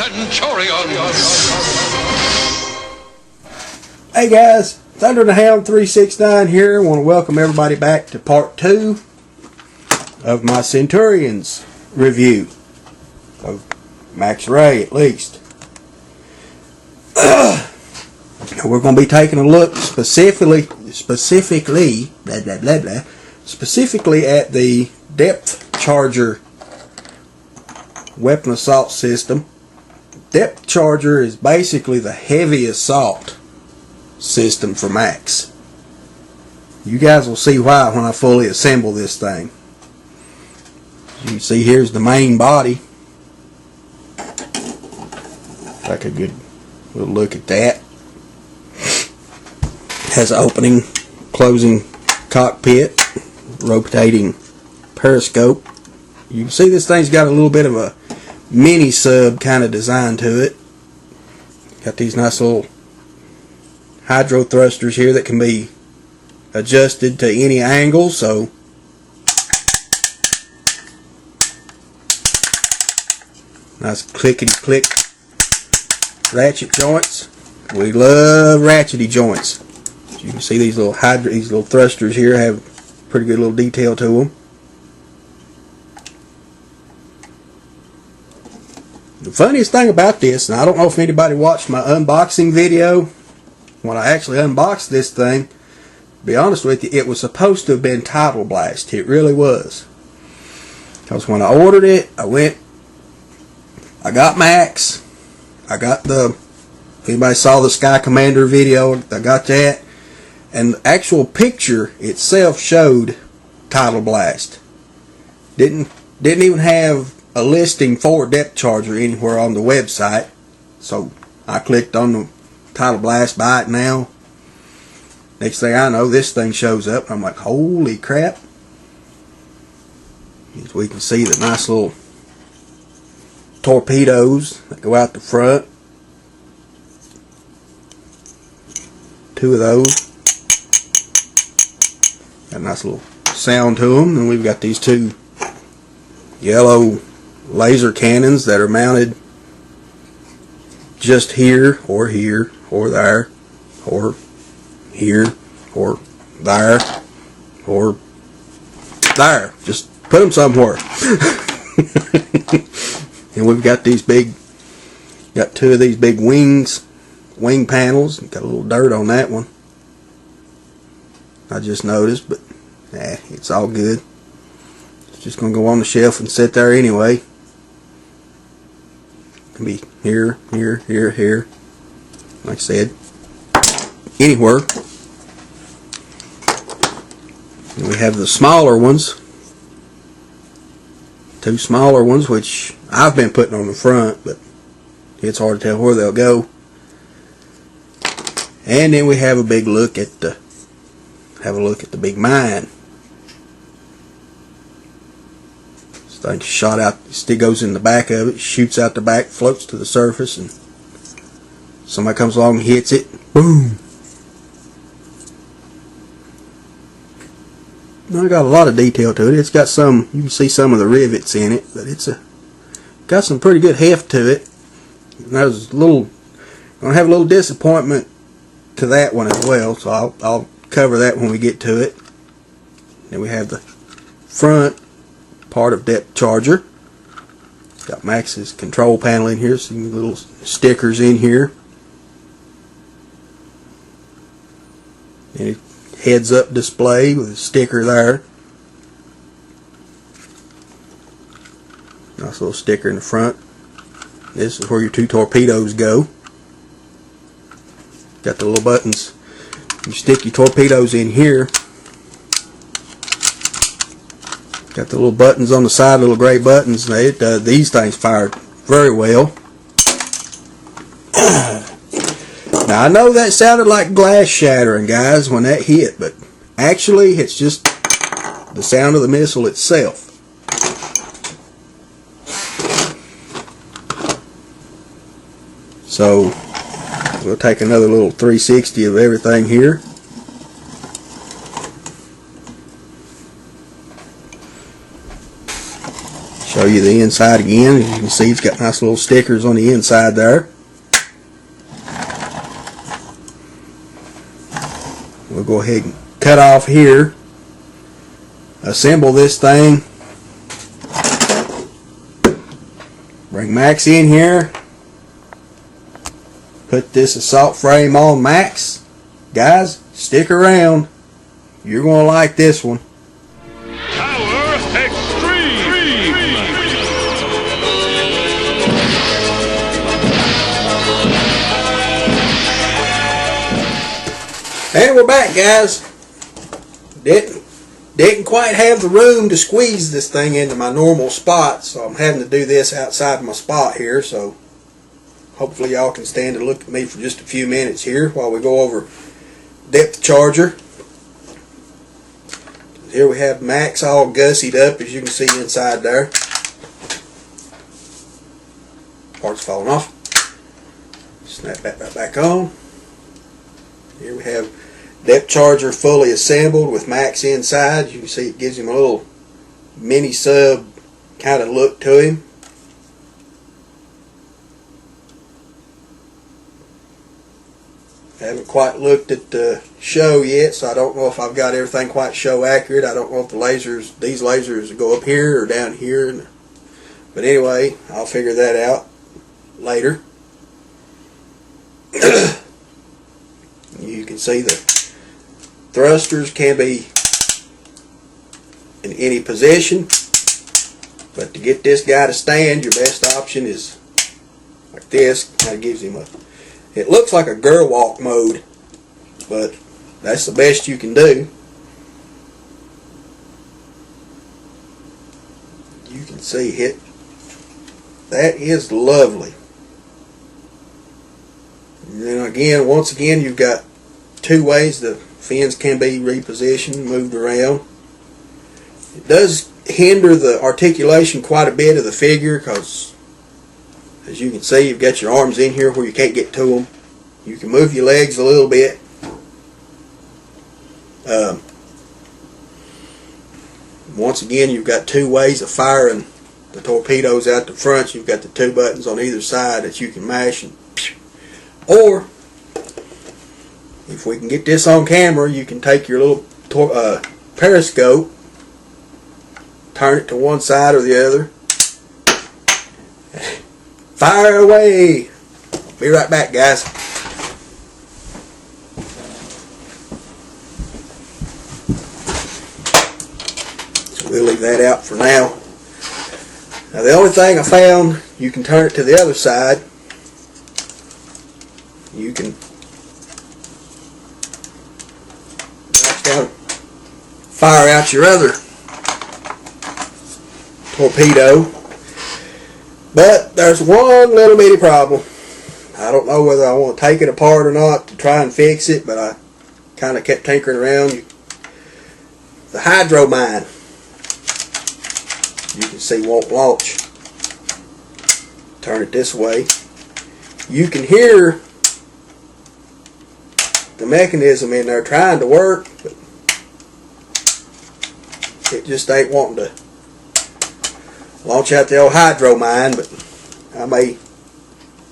Centurions. Hey guys, Thunder and the Hound 369 here. I want to welcome everybody back to part 2 of my Centurions review of Max Ray, at least. We're going to be taking a look specifically at the depth charger weapon assault system. Depth charger is basically the heavy assault system for Max. You guys will see why when I fully assemble this thing. You can see here's the main body. Take a good little look at that. Has an opening, closing cockpit, rotating periscope. You can see this thing's got a little bit of a mini sub kind of design to it. Got these nice little hydro thrusters here that can be adjusted to any angle, so nice clickety click ratchet joints. We love ratchety joints. As you can see, these little thrusters here have pretty good little detail to them. The funniest thing about this, and I don't know if anybody watched my unboxing video when I actually unboxed this thing, to be honest with you, it was supposed to have been Title Blast. It really was. Because when I ordered it, I got Max, I got if anybody saw the Sky Commander video, I got that, and the actual picture itself showed Title Blast. Didn't even have a listing for depth charger anywhere on the website, so I clicked on the Title Blast, buy it now. Next thing I know, this thing shows up. I'm like, holy crap. As we can see, the nice little torpedoes that go out the front. 2 of those. Got a nice little sound to them. And we've got these 2 yellow laser cannons that are mounted just here, or there, or here, or there, or there. Just put them somewhere. And we've got these got 2 of these big wing panels. Got a little dirt on that one, I just noticed, but it's all good. It's just going to go on the shelf and sit there anyway. Can be here, here, here, here. Like I said, anywhere. And we have the smaller ones. 2 smaller ones, which I've been putting on the front, but it's hard to tell where they'll go. And then we have a look at the big mine. This thing shot out, stick goes in the back of it, shoots out the back, floats to the surface, and somebody comes along and hits it. Boom! Now, it got a lot of detail to it. It's got some, you can see some of the rivets in it, but it's got some pretty good heft to it. And I was gonna have a little disappointment to that one as well, so I'll cover that when we get to it. Then we have the front part of depth charger. Got Max's control panel in here, some little stickers in here. And a heads up display with a sticker there. Nice little sticker in the front. This is where your 2 torpedoes go. Got the little buttons. You stick your torpedoes in here. Got the little buttons on the side, little gray buttons. These things fire very well. Now, I know that sounded like glass shattering, guys, when that hit, but actually it's just the sound of the missile itself. So we'll take another little 360 of everything here. Show you the inside again. As you can see, it's got nice little stickers on the inside there. We'll go ahead and cut off here. Assemble this thing. Bring Max in here. Put this assault frame on Max. Guys, stick around. You're going to like this one. Power Extreme! And we're back, guys. Didn't quite have the room to squeeze this thing into my normal spot, so I'm having to do this outside my spot here. So hopefully y'all can stand and look at me for just a few minutes here while we go over depth charger. Here we have Max all gussied up, as you can see inside there. Parts falling off. Snap that right back on. Here we have depth charger fully assembled with Max inside. You can see it gives him a little mini sub kind of look to him. I haven't quite looked at the show yet, so I don't know if I've got everything quite show accurate. I don't know if these lasers go up here or down here. But anyway, I'll figure that out later. You can see the thrusters can be in any position, but to get this guy to stand, your best option is like this. Kind of gives him it looks like a girl walk mode, but that's the best you can do. You can see it. That is lovely. And then once again, you've got two ways the fins can be repositioned, moved around. It does hinder the articulation quite a bit of the figure because, as you can see, you've got your arms in here where you can't get to them. You can move your legs a little bit. Once again, you've got two ways of firing the torpedoes out the front. You've got the two buttons on either side that you can mash. Or, if we can get this on camera, you can take your little periscope, turn it to one side or the other. Fire away! Be right back, guys. So we'll leave that out for now. Now the only thing I found, you can turn it to the other side. You can fire out your other torpedo. But there's one little bitty problem. I don't know whether I want to take it apart or not to try and fix it, but I kind of kept tinkering around. The hydro mine, you can see, won't launch. Turn it this way. You can hear the mechanism in there trying to work, but it just ain't wanting to launch out the old hydro mine. But I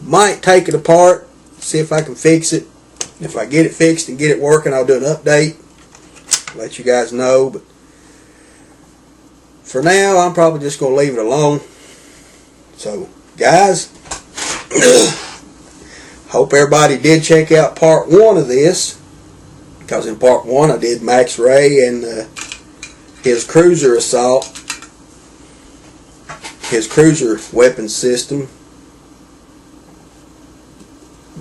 might take it apart, see if I can fix it. If I get it fixed and get it working, I'll do an update, let you guys know. But for now, I'm probably just going to leave it alone. So guys, hope everybody did check out part 1 of this, because in part 1 I did Max Ray and his cruiser assault, his cruiser weapon system.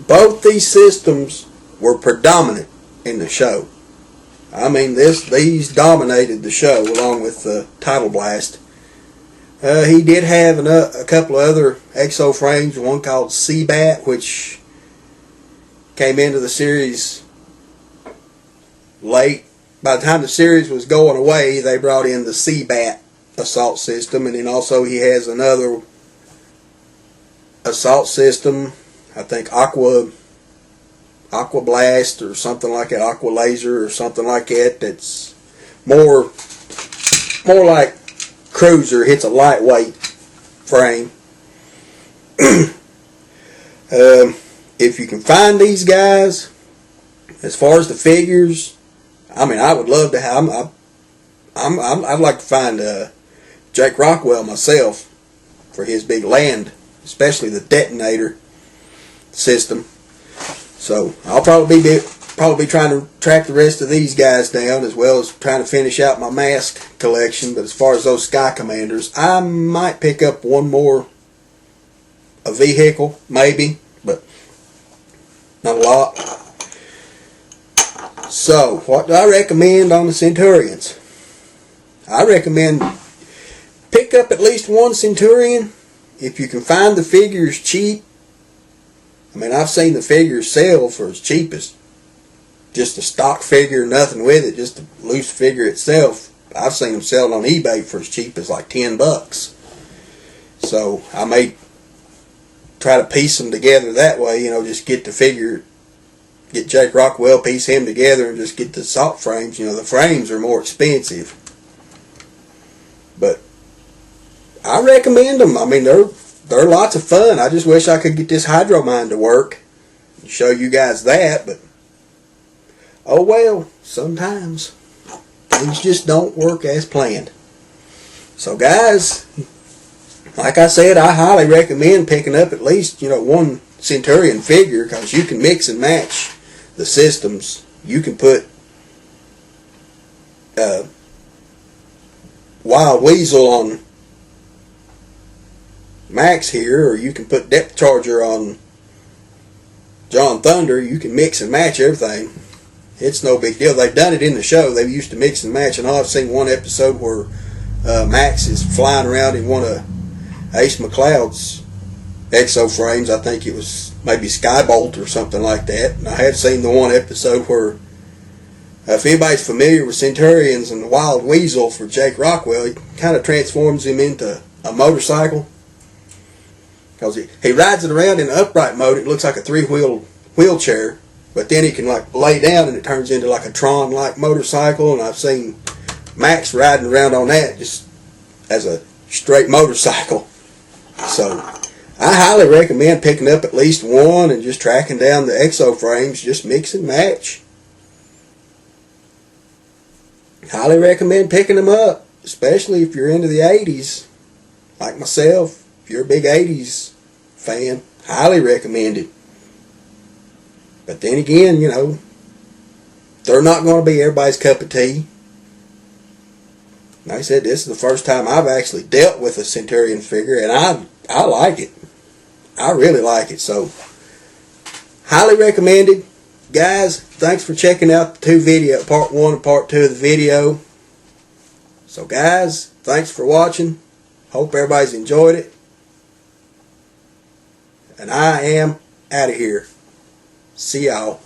Both these systems were predominant in the show. I mean, these dominated the show along with the Tidal Blast. He did have a couple of other exo frames, one called Seabat, which came into the series late. By the time the series was going away, they brought in the Seabat assault system, and then also he has another assault system, I think Aqua Blast or something like that, Aqua Laser or something like that, that's more like cruiser. It's a lightweight frame. If you can find these guys, as far as the figures, I mean, I would love to have. I'd like to find Jake Rockwell myself for his big land, especially the detonator system. So I'll probably be trying to track the rest of these guys down, as well as trying to finish out my mask collection. But as far as those Sky Commanders, I might pick up one more a vehicle, maybe, but not a lot. So what do I recommend on the Centurions? I recommend pick up at least one Centurion if you can find the figures cheap. I mean, I've seen the figures sell for as cheap as just a stock figure, nothing with it, just a loose figure itself. I've seen them sell on eBay for as cheap as like $10. So I may try to piece them together that way, just get the figure, get Jake Rockwell, piece him together, and just get the salt frames. The frames are more expensive, but I recommend them. I mean, they're lots of fun. I just wish I could get this hydro mine to work and show you guys that, but oh well, sometimes things just don't work as planned. So guys, like I said, I highly recommend picking up at least, one Centurion figure, because you can mix and match the systems. You can put Wild Weasel on Max here, or you can put Depth Charger on John Thunder. You can mix and match everything. It's no big deal. They've done it in the show. They used to mix and match, and I've seen one episode where Max is flying around in one of Ace McCloud's exo frames. I think it was maybe Skybolt or something like that. And I had seen the one episode where, if anybody's familiar with Centurions and the Wild Weasel for Jake Rockwell, he kind of transforms him into a motorcycle, because he rides it around in an upright mode. It looks like a three-wheeled wheelchair, but then he can lay down and it turns into like a Tron-like motorcycle. And I've seen Max riding around on that just as a straight motorcycle. So I highly recommend picking up at least one and just tracking down the exo frames. Just mix and match. Highly recommend picking them up, especially if you're into the 80s like myself. If you're a big 80s fan, highly recommend it. But then again, they're not going to be everybody's cup of tea. Like I said, this is the first time I've actually dealt with a Centurion figure, and I like it. I really like it. So, highly recommended. Guys, thanks for checking out the two video, part 1 and part 2 of the video. So guys, thanks for watching. Hope everybody's enjoyed it. And I am out of here. See y'all.